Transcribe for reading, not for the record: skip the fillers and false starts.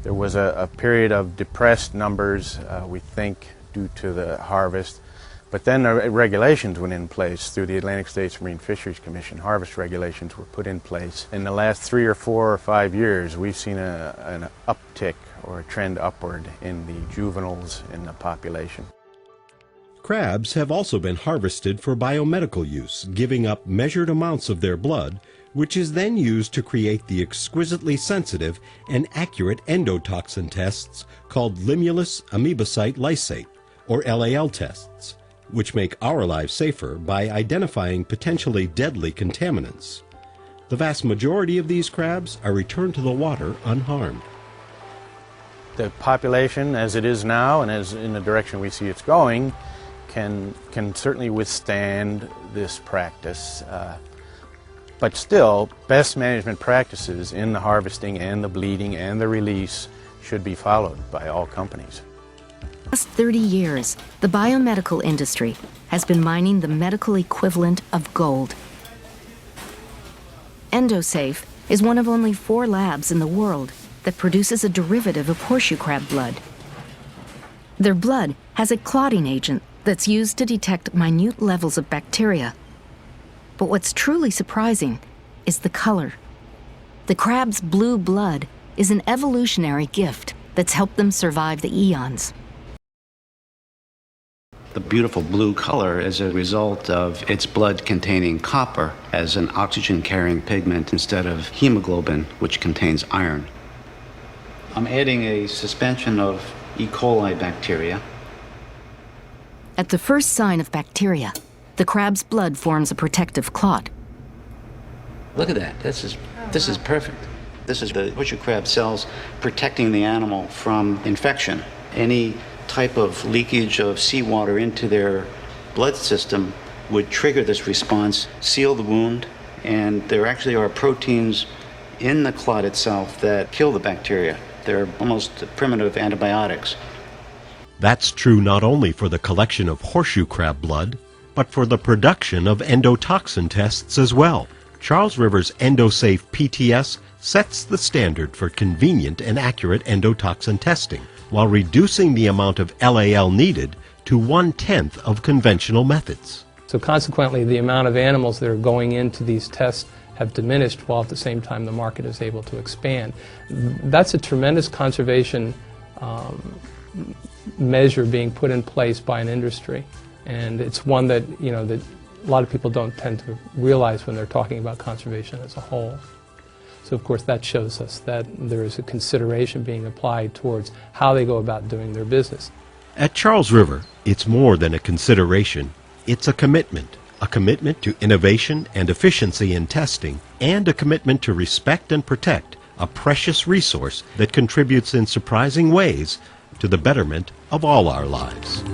There was a period of depressed numbers, we think, due to the harvest. But then the regulations went in place through the Atlantic States Marine Fisheries Commission. Harvest regulations were put in place. In the last 3 or 4 or 5 years, we've seen an uptick or a trend upward in the juveniles in the population. Crabs have also been harvested for biomedical use, giving up measured amounts of their blood, which is then used to create the exquisitely sensitive and accurate endotoxin tests called limulus amoebocyte lysate, or LAL tests, which make our lives safer by identifying potentially deadly contaminants. The vast majority of these crabs are returned to the water unharmed. The population, as it is now and as in the direction we see it's going, can certainly withstand this practice. But still, best management practices in the harvesting and the bleeding and the release should be followed by all companies. For the past 30 years, the biomedical industry has been mining the medical equivalent of gold. Endosafe is one of only 4 labs in the world that produces a derivative of horseshoe crab blood. Their blood has a clotting agent that's used to detect minute levels of bacteria. But what's truly surprising is the color. The crab's blue blood is an evolutionary gift that's helped them survive the eons. The beautiful blue color is a result of its blood containing copper as an oxygen-carrying pigment instead of hemoglobin, which contains iron. I'm adding a suspension of E. coli bacteria. At the first sign of bacteria, the crab's blood forms a protective clot. Look at that. This is perfect. This is the horseshoe crab cells protecting the animal from infection. Any type of leakage of seawater into their blood system would trigger this response, seal the wound, and there actually are proteins in the clot itself that kill the bacteria. They're almost primitive antibiotics. That's true not only for the collection of horseshoe crab blood, but for the production of endotoxin tests as well. Charles River's Endosafe PTS sets the standard for convenient and accurate endotoxin testing, while reducing the amount of LAL needed to 1/10 of conventional methods. So consequently, the amount of animals that are going into these tests have diminished, while at the same time the market is able to expand. That's a tremendous conservation measure being put in place by an industry, and it's one that that a lot of people don't tend to realize when they're talking about conservation as a whole. So of course that shows us that there is a consideration being applied towards how they go about doing their business. At Charles River, it's more than a consideration, it's a commitment to innovation and efficiency in testing, and a commitment to respect and protect a precious resource that contributes in surprising ways to the betterment of all our lives.